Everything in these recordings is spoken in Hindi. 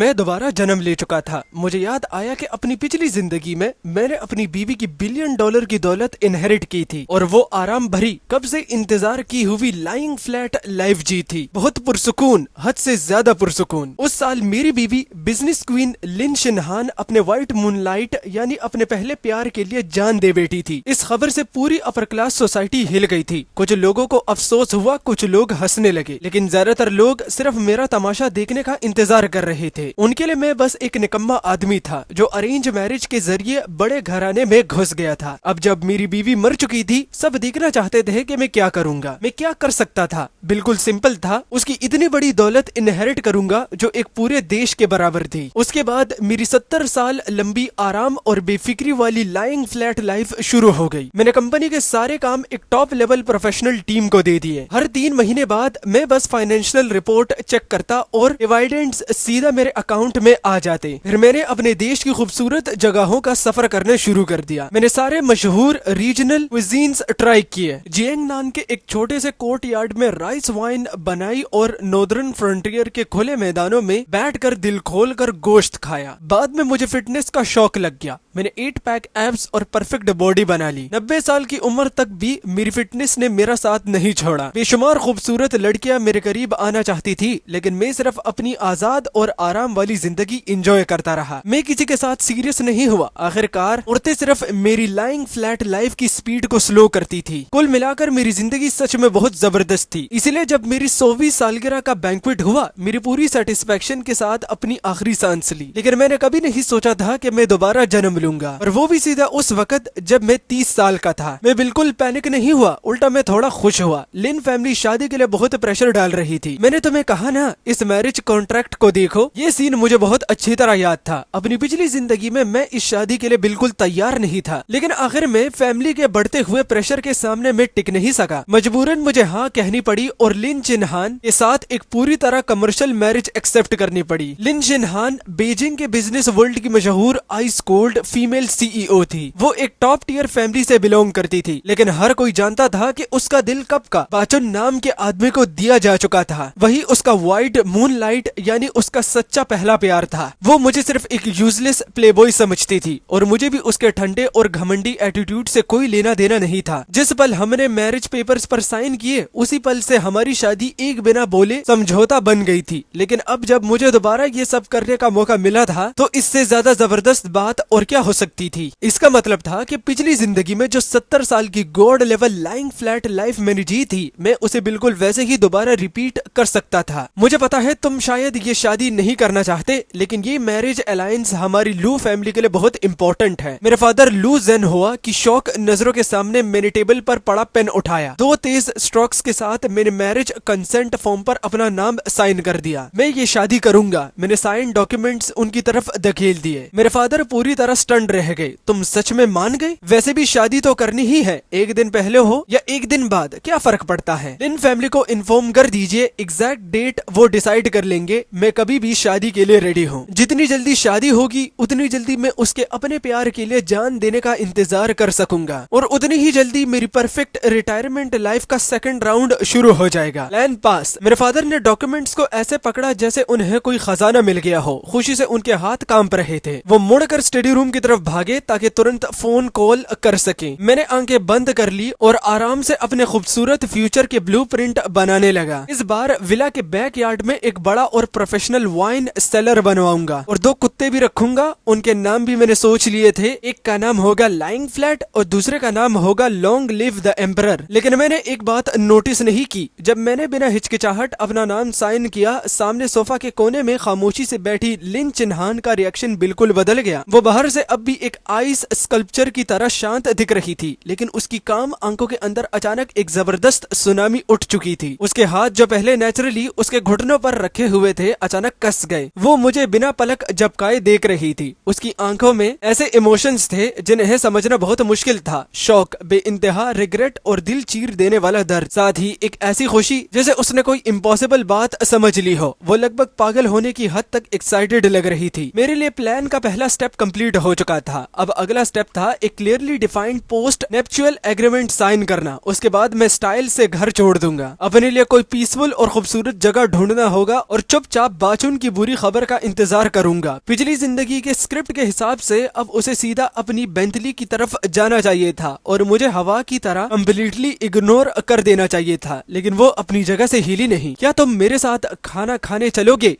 मैं दोबारा जन्म ले चुका था। मुझे याद आया कि अपनी पिछली जिंदगी में मैंने अपनी बीवी की $1 बिलियन की दौलत इनहेरिट की थी और वो आराम भरी कब से इंतजार की हुई लाइंग फ्लैट लाइफ जी थी, बहुत पुरसुकून, हद से ज्यादा पुरसुकून। उस साल मेरी बीवी बिजनेस क्वीन लिन शिनहान अपने व्हाइट मूनलाइट यानी अपने पहले प्यार के लिए जान दे बैठी थी। इस खबर से पूरी अपर क्लास सोसाइटी हिल गई थी। कुछ लोगों को अफसोस हुआ, कुछ लोग हंसने लगे, लेकिन ज्यादातर लोग सिर्फ मेरा तमाशा देखने का इंतजार कर रहे थे। उनके लिए मैं बस एक निकम्मा आदमी था जो अरेंज मैरिज के जरिए बड़े घराने में घुस गया था। अब जब मेरी बीवी मर चुकी थी, सब देखना चाहते थे कि मैं क्या करूंगा, मैं क्या कर सकता था। बिल्कुल सिंपल था, उसकी इतनी बड़ी दौलत इनहेरिट करूंगा जो एक पूरे देश के बराबर थी। उसके बाद मेरी 70 साल लंबी आराम और बेफिक्री वाली लाइंग फ्लैट लाइफ शुरू हो गई। मैंने कंपनी के सारे काम एक टॉप लेवल प्रोफेशनल टीम को दे दिए। हर 3 महीने बाद मैं बस फाइनेंशियल रिपोर्ट चेक करता और डिविडेंड्स सीधा मेरे अकाउंट में आ जाते। फिर मैंने अपने देश की खूबसूरत जगहों का सफर करने शुरू कर दिया। मैंने सारे मशहूर रीजनल क्विजीन्स ट्राई किए। जियांगनान के एक छोटे से कोर्ट यार्ड में राइस वाइन बनाई और नॉर्दर्न फ्रंटियर के खुले मैदानों में बैठकर दिल खोल कर गोश्त खाया। बाद में मुझे फिटनेस का शौक लग गया। मैंने 8 पैक एब्स और परफेक्ट बॉडी बना ली। 90 साल की उम्र तक भी मेरी फिटनेस ने मेरा साथ नहीं छोड़ा। बेशुमार खूबसूरत लड़कियां मेरे करीब आना चाहती थी, लेकिन मैं सिर्फ अपनी आजाद और आराम वाली जिंदगी एंजॉय करता रहा। मैं किसी के साथ सीरियस नहीं हुआ। आखिरकार औरतें सिर्फ मेरी लाइंग फ्लैट लाइफ की स्पीड को स्लो करती थी। कुल मिलाकर मेरी जिंदगी सच में बहुत जबरदस्त थी। इसलिए जब मेरी 100वीं सालगिरह का बैंक्वेट हुआ, मेरी पूरी सेटिस्फेक्शन के साथ अपनी आखिरी सांस ली। लेकिन मैंने कभी नहीं सोचा था कि मैं दोबारा जन्म लूंगा, और वो भी सीधा उस वक्त जब मैं 30 साल का था। मैं बिल्कुल पैनिक नहीं हुआ, उल्टा मैं थोड़ा खुश हुआ। लिन फैमिली शादी के लिए बहुत प्रेशर डाल रही थी। मैंने तुम्हें कहा ना, इस मैरिज कॉन्ट्रैक्ट को देखो। ये सीन मुझे बहुत अच्छी तरह याद था। अपनी पिछली जिंदगी में मैं इस शादी के लिए बिल्कुल तैयार नहीं था, लेकिन आखिर में फैमिली के बढ़ते हुए प्रेशर के सामने मैं टिक नहीं सका। मजबूरन मुझे हाँ कहनी पड़ी और लिन शिनहान के साथ एक पूरी तरह कमर्शियल मैरिज एक्सेप्ट करनी पड़ी। लिन शिनहान बीजिंग के बिजनेस वर्ल्ड की मशहूर आइस कोल्ड फीमेल सीईओ थी। वो एक टॉप टियर फैमिली से बिलोंग करती थी, लेकिन हर कोई जानता था कि उसका दिल कब का बाचन नाम के आदमी को दिया जा चुका था। वही उसका व्हाइट मूनलाइट यानी उसका सच्चा पहला प्यार था। वो मुझे सिर्फ एक यूजलेस प्लेबॉय समझती थी और मुझे भी उसके ठंडे और घमंडी एटीट्यूड से कोई लेना देना नहीं था। जिस पल हमने मैरिज पेपर्स पर साइन किए, उसी पल से हमारी शादी एक बिना बोले समझौता बन गई थी। लेकिन अब जब मुझे दोबारा ये सब करने का मौका मिला था, तो इससे ज्यादा जबरदस्त बात और क्या हो सकती थी। इसका मतलब था कि पिछली जिंदगी में जो 70 साल की God level lying flat life मैंने जी थी, मैं उसे बिल्कुल वैसे ही दोबारा रिपीट कर सकता था। मुझे पता है तुम शायद ये शादी नहीं करना चाहते, लेकिन ये मैरिज अलायंस हमारी लू फैमिली के लिए बहुत इंपॉर्टेंट है। मेरा फादर लू जेन हुआ कि शौक नजरों के सामने मैंने टेबल पर पड़ा पेन उठाया। 2 तेज स्ट्रोक्स के साथ मैंने मैरिज कंसेंट फॉर्म पर अपना नाम साइन कर दिया। मैं ये शादी करूंगा। मैंने साइन डॉक्यूमेंट्स उनकी तरफ धकेल दिए। मेरे फादर पूरी तरह स्टंड रह गए। तुम सच में मान गए? वैसे भी शादी तो करनी ही है, एक दिन पहले हो या एक दिन बाद, क्या फर्क पड़ता है। इन फैमिली को इन्फॉर्म कर दीजिए, एग्जैक्ट डेट वो डिसाइड कर लेंगे। मैं कभी भी शादी के लिए रेडी हूँ। जितनी जल्दी शादी होगी, उतनी जल्दी मैं उसके अपने प्यार के लिए जान देने का इंतजार कर सकूंगा, और उतनी ही जल्दी मेरी परफेक्ट रिटायरमेंट लाइफ का सेकंड राउंड शुरू हो जाएगा। Plan pass. मेरे फादर ने डॉक्यूमेंट्स को ऐसे पकड़ा जैसे उन्हें कोई खजाना मिल गया हो। खुशी से उनके हाथ कांप रहे थे। वो मुड़कर स्टडी रूम की तरफ भागे ताकि तुरंत फोन कॉल कर सके। मैंने आंखें बंद कर ली और आराम से अपने खूबसूरत फ्यूचर के ब्लूप्रिंट बनाने लगा। इस बार विला के बैकयार्ड में एक बड़ा और प्रोफेशनल वाइन सेलर बनवाऊंगा और 2 कुत्ते भी रखूंगा। उनके नाम भी मैंने सोच लिए थे। एक का नाम होगा लाइंग फ्लैट और दूसरे का नाम होगा लॉन्ग लिव द एम्परर। लेकिन मैंने एक बात नोटिस नहीं की। जब मैंने बिना हिचकिचाहट अपना नाम साइन किया, सामने सोफा के कोने में खामोशी से बैठी लिन शिनहान का रिएक्शन बिल्कुल बदल गया। वो बाहर से अब भी एक आइस स्कल्पचर की तरह शांत दिख रही थी, लेकिन उसकी काम आंखों के अंदर अचानक एक जबरदस्त सुनामी उठ चुकी थी। उसके हाथ जो पहले नेचुरली उसके घुटनों पर रखे हुए थे, अचानक कस गए। वो मुझे बिना पलक झपकाए देख रही थी। उसकी आंखों में ऐसे इमोशंस थे जिन्हें समझना बहुत मुश्किल था। शौक, बेइंतहा रिग्रेट और दिल चीर देने वाला दर्द, साथ ही एक ऐसी खुशी जैसे उसने कोई इम्पॉसिबल बात समझ ली हो। वो लगभग पागल होने की हद तक एक्साइटेड लग रही थी। मेरे लिए प्लान का पहला स्टेप कंप्लीट हो चुका था। अब अगला स्टेप था एक clearly defined post nuptial agreement sign करना। उसके बाद मैं स्टाइल से घर छोड़ दूंगा। अपने लिए कोई पीसफुल और खूबसूरत जगह ढूंढना होगा और चुपचाप बाचुन की बुरी खबर का इंतजार करूंगा। पिछली जिंदगी के स्क्रिप्ट के हिसाब से अब उसे सीधा अपनी बेंटली की तरफ जाना चाहिए था और मुझे हवा की तरह कम्प्लीटली इग्नोर कर देना चाहिए था, लेकिन वो अपनी जगह से हिली नहीं। क्या तुम मेरे साथ खाना खाने चलोगे?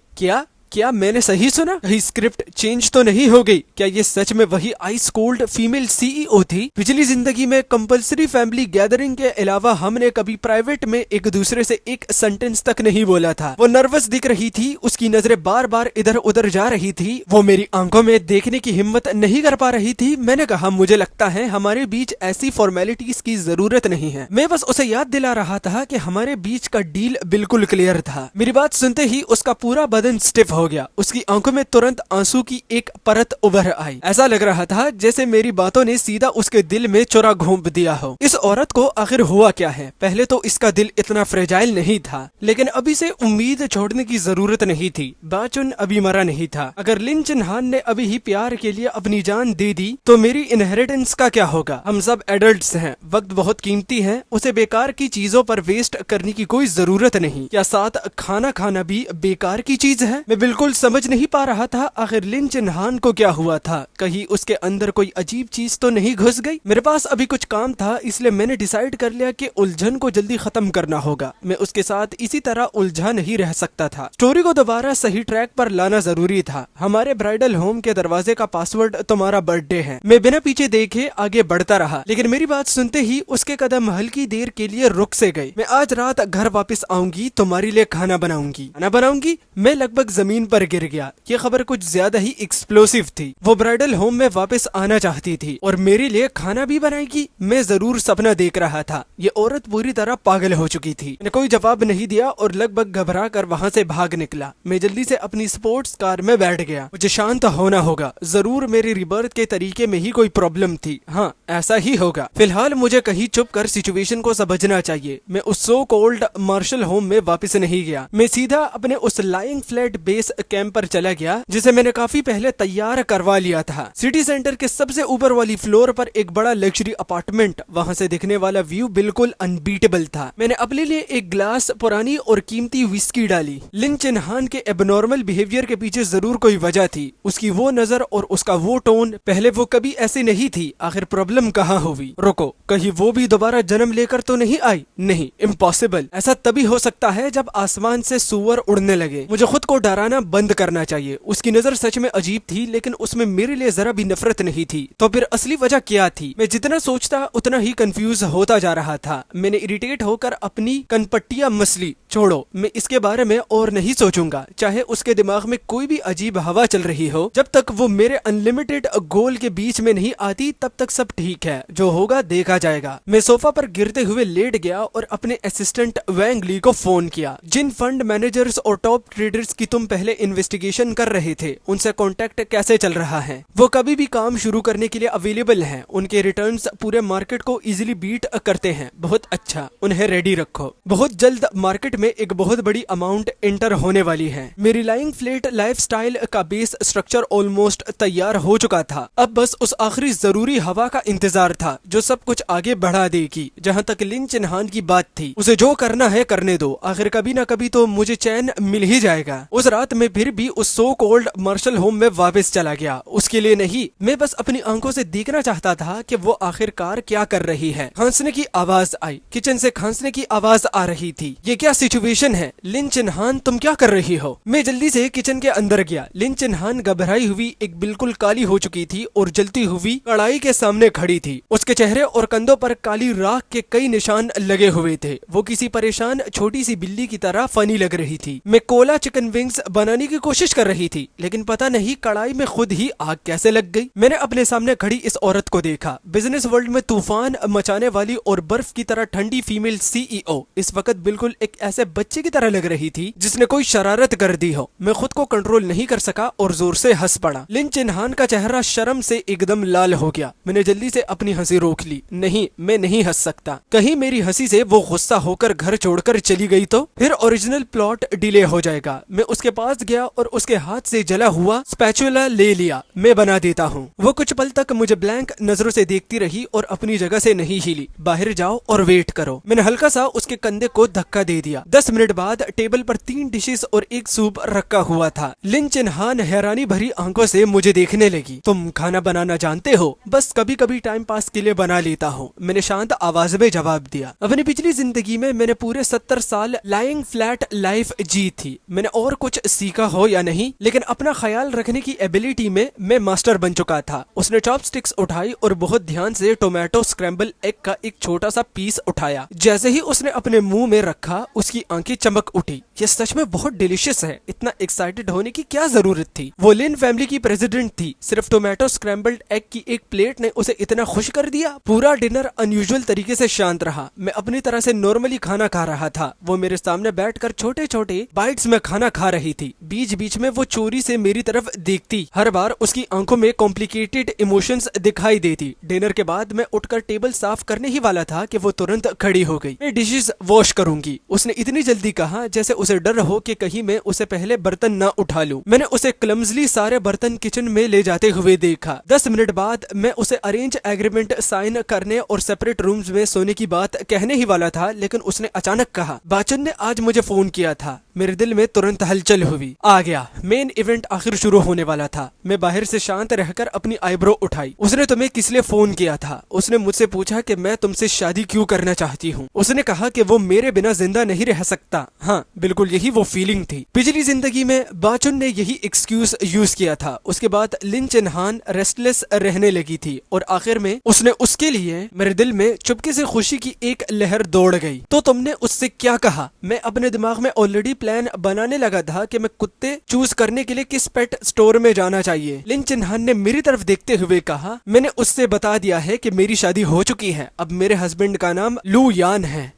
क्या मैंने सही सुना? कहीं स्क्रिप्ट चेंज तो नहीं हो गई? क्या ये सच में वही आइस कोल्ड फीमेल सीईओ थी? पिछली जिंदगी में कंपल्सरी फैमिली गैदरिंग के अलावा हमने कभी प्राइवेट में एक दूसरे से एक सेंटेंस तक नहीं बोला था। वो नर्वस दिख रही थी, उसकी नजरें बार बार इधर उधर जा रही थी, वो मेरी आंखों में देखने की हिम्मत नहीं कर पा रही थी। मैंने कहा, मुझे लगता है हमारे बीच ऐसी फॉर्मेलिटीज की जरूरत नहीं है। मैं बस उसे याद दिला रहा था कि हमारे बीच का डील बिल्कुल क्लियर था। मेरी बात सुनते ही उसका पूरा बदन स्टिफ हो गया। उसकी आंखों में तुरंत आंसू की एक परत उभर आई। ऐसा लग रहा था जैसे मेरी बातों ने सीधा उसके दिल में चुरा घोंप दिया हो। इस औरत को आखिर हुआ क्या है? पहले तो इसका दिल इतना फ्रेजाइल नहीं था, लेकिन अभी से उम्मीद छोड़ने की जरूरत नहीं थी। बाचुन अभी मरा नहीं था। अगर लिन चिन्हान ने अभी ही प्यार के लिए अपनी जान दे दी तो मेरी इनहेरिटेंस का क्या होगा? हम सब एडल्ट्स हैं, वक्त बहुत कीमती है, उसे बेकार की चीजों पर वेस्ट करने की कोई जरूरत नहीं। क्या साथ खाना खाना भी बेकार की चीज है? मैं बिल्कुल समझ नहीं पा रहा था आखिर लिन चिन्हान को क्या हुआ था। कहीं उसके अंदर कोई अजीब चीज तो नहीं घुस गई? मेरे पास अभी कुछ काम था, इसलिए मैंने डिसाइड कर लिया कि उलझन को जल्दी खत्म करना होगा। मैं उसके साथ इसी तरह उलझा नहीं रह सकता था। स्टोरी को दोबारा सही ट्रैक पर लाना जरूरी था। हमारे ब्राइडल होम के दरवाजे का पासवर्ड तुम्हारा बर्थडे है। मैं बिना पीछे देखे आगे बढ़ता रहा, लेकिन मेरी बात सुनते ही उसके कदम हल्की देर के लिए रुक से गए। मैं आज रात घर वापस आऊंगी, तुम्हारे लिए खाना बनाऊंगी। मैं लगभग जमीन पर गिर गया। ये खबर कुछ ज्यादा ही एक्सप्लोसिव थी। वो ब्राइडल होम में वापस आना चाहती थी और मेरे लिए खाना भी बनाएगी। मैं जरूर सपना देख रहा था। ये औरत पूरी तरह पागल हो चुकी थी। मैंने कोई जवाब नहीं दिया और लगभग घबरा कर वहाँ से भाग निकला। मैं जल्दी से अपनी स्पोर्ट्स कार में बैठ गया। मुझे शांत होना होगा। जरूर मेरी रिबर्थ के तरीके में ही कोई प्रॉब्लम थी। हाँ, ऐसा ही होगा। फिलहाल मुझे कहीं चुप कर सिचुएशन को समझना चाहिए। मैं उस सो कॉल्ड मार्शल होम में वापस नहीं गया। मैं सीधा अपने उस लाइंग फ्लैट बेस कैंप पर चला गया जिसे मैंने काफी पहले तैयार करवा लिया था। सिटी सेंटर के सबसे ऊपर वाली फ्लोर पर एक बड़ा लग्जरी अपार्टमेंट। वहां से दिखने वाला व्यू बिल्कुल अनबीटेबल था। मैंने अपने लिए एक ग्लास पुरानी और कीमती विस्की डाली। लिन चिन्हान के एबनॉर्मल बिहेवियर के पीछे जरूर कोई वजह थी। उसकी वो नजर और उसका वो टोन, पहले वो कभी ऐसी नहीं थी। आखिर प्रॉब्लम कहाँ हुई? रुको, कहीं वो भी दोबारा जन्म लेकर तो नहीं आई? नहीं, इम्पॉसिबल। ऐसा तभी हो सकता है जब आसमान से सुअर उड़ने लगे। मुझे खुद को डराना बंद करना चाहिए। उसकी नजर सच में अजीब थी, लेकिन उसमें मेरे लिए जरा भी नफरत नहीं थी। तो फिर असली वजह क्या थी? मैं जितना सोचता उतना ही कंफ्यूज होता जा रहा था। मैंने इरिटेट होकर अपनी कनपट्टियां मसली। छोड़ो, मैं इसके बारे में और नहीं सोचूंगा। चाहे उसके दिमाग में कोई भी अजीब हवा चल रही हो, जब तक वो मेरे अनलिमिटेड गोल के बीच में नहीं आती तब तक सब ठीक है। जो होगा देखा जाएगा। मैं सोफा पर गिरते हुए लेट गया और अपने असिस्टेंट वैंग ली को फोन किया। जिन फंड मैनेजर्स और टॉप ट्रेडर्स की तुम पहले इन्वेस्टिगेशन कर रहे थे, उनसे कांटेक्ट कैसे चल रहा है? वो कभी भी काम शुरू करने के लिए अवेलेबल हैं। उनके रिटर्न्स पूरे मार्केट को इजीली बीट करते हैं। बहुत अच्छा, उन्हें रेडी रखो। बहुत जल्द मार्केट में एक बहुत बड़ी अमाउंट एंटर होने वाली है। मेरी लाइंग फ्लैट लाइफस्टाइल का बेस स्ट्रक्चर ऑलमोस्ट तैयार हो चुका था। अब बस उस आखिरी जरूरी हवा का इंतजार था जो सब कुछ आगे बढ़ा देगी। जहाँ तक लिन चिन्हान की बात थी, उसे जो करना है करने दो। आखिर कभी ना कभी तो मुझे चैन मिल ही जाएगा। उस रात में फिर भी उस सो कॉल्ड मार्शल होम में वापस चला गया। उसके लिए नहीं, मैं बस अपनी आंखों से देखना चाहता था कि वो आखिरकार क्या कर रही है। खांसने की आवाज आई। किचन से खांसने की आवाज आ रही थी। ये क्या सिचुएशन है? लिन चिन्हान, तुम क्या कर रही हो? मैं जल्दी से किचन के अंदर गया। लिन चिन्हान घबराई हुई, एक बिल्कुल काली हो चुकी थी और जलती हुई कढ़ाई के सामने खड़ी थी। उसके चेहरे और कंधों पर काली राख के कई निशान लगे हुए थे। वो किसी परेशान छोटी सी बिल्ली की तरह फनी लग रही थी। मैं कोला चिकन विंग्स बनाने की कोशिश कर रही थी, लेकिन पता नहीं कढ़ाई में खुद ही आग कैसे लग गई। मैंने अपने सामने खड़ी इस औरत को देखा। बिजनेस वर्ल्ड में तूफान मचाने वाली और बर्फ की तरह ठंडी फीमेल सीईओ इस वक्त बिल्कुल एक ऐसे बच्चे की तरह लग रही थी जिसने कोई शरारत कर दी हो। मैं खुद को कंट्रोल नहीं कर सका और जोर से हंस पड़ा। लिन चिन्हान का चेहरा शर्म से एकदम लाल हो गया। मैंने जल्दी से अपनी हंसी रोक ली। नहीं, मैं नहीं हंस सकता। कहीं मेरी हंसी से वो गुस्सा होकर घर छोड़कर चली गई तो फिर ओरिजिनल प्लॉट डिले हो जाएगा। मैं उसके पास पास गया और उसके हाथ से जला हुआ स्पैचुला ले लिया। मैं बना देता हूँ। वो कुछ पल तक मुझे ब्लैंक नजरों से देखती रही और अपनी जगह से नहीं हिली। बाहर जाओ और वेट करो। मैंने हल्का सा उसके कंधे को धक्का दे दिया। 10 मिनट बाद टेबल पर 3 डिशेस और एक सूप रखा हुआ था। लिन चिन्हान हैरानी भरी आंखों से मुझे देखने लगी। तुम खाना बनाना जानते हो? बस कभी कभी टाइम पास के लिए बना लेता हूँ, मैंने शांत आवाज में जवाब दिया। अपनी पिछली जिंदगी में मैंने पूरे 70 साल लाइंग फ्लैट लाइफ जी थी। मैंने और कुछ सीखा हो या नहीं, लेकिन अपना ख्याल रखने की एबिलिटी में मैं मास्टर बन चुका था। उसने चॉपस्टिक्स उठाई और बहुत ध्यान से टोमेटो स्क्रैम्बल एग का एक छोटा सा पीस उठाया। जैसे ही उसने अपने मुंह में रखा, उसकी आंखें चमक उठी। ये सच में बहुत डिलीशियस है। इतना एक्साइटेड होने की क्या जरूरत थी? वो लिन फैमिली की प्रेसिडेंट थी। सिर्फ टोमेटो स्क्रैम्बल्ड एग की एक प्लेट ने उसे इतना खुश कर दिया। पूरा डिनर अनयूजुअल तरीके से शांत रहा। मैं अपनी तरह से नॉर्मली खाना खा रहा था। वो मेरे सामने बैठकर छोटे छोटे बाइट्स में खाना खा रही थी। बीच बीच में वो चोरी से मेरी तरफ देखती। हर बार उसकी आंखों में कॉम्प्लिकेटेड इमोशंस दिखाई देती। डिनर के बाद मैं उठकर टेबल साफ करने ही वाला था कि वो तुरंत खड़ी हो गई। मैं डिशेस वॉश करूंगी, उसने इतनी जल्दी कहा जैसे उसे डर हो कि कहीं मैं उसे पहले बर्तन न उठा लूं। मैंने उसे क्लमजली सारे बर्तन किचन में ले जाते हुए देखा। 10 मिनट बाद मैं उसे अरेंज एग्रीमेंट साइन करने और सेपरेट रूम्स में सोने की बात कहने ही वाला था, लेकिन उसने अचानक कहा, बाचन ने आज मुझे फोन किया था। मेरे दिल में तुरंत हलचल हुई। आ गया, मेन इवेंट आखिर शुरू होने वाला था। मैं बाहर से शांत रहकर अपनी आईब्रो उठाई। उसने तुम्हें किस लिए फोन किया था? उसने मुझसे पूछा कि मैं तुमसे शादी क्यों करना चाहती हूँ। उसने कहा कि वो मेरे बिना जिंदा नहीं रह सकता। हाँ, बिल्कुल यही वो फीलिंग थी। पिछली जिंदगी में बाचुन ने यही एक्सक्यूज यूज किया था। उसके बाद लिन चिन्हान रेस्टलेस रहने लगी थी और आखिर में उसने उसके लिए मेरे दिल में चुपके से खुशी की एक लहर दौड़ गई। तो तुमने उससे क्या कहा? मैं अपने दिमाग में ऑलरेडी प्लान बनाने लगा था कि मैं कुत्ते चूज करने के लिए किस पेट स्टोर में जाना चाहिए। लिन चिन्हान ने मेरी तरफ देखते हुए कहा, मैंने उससे बता दिया है कि मेरी शादी हो चुकी है। अब मेरे हस्बैंड का नाम लू यान है।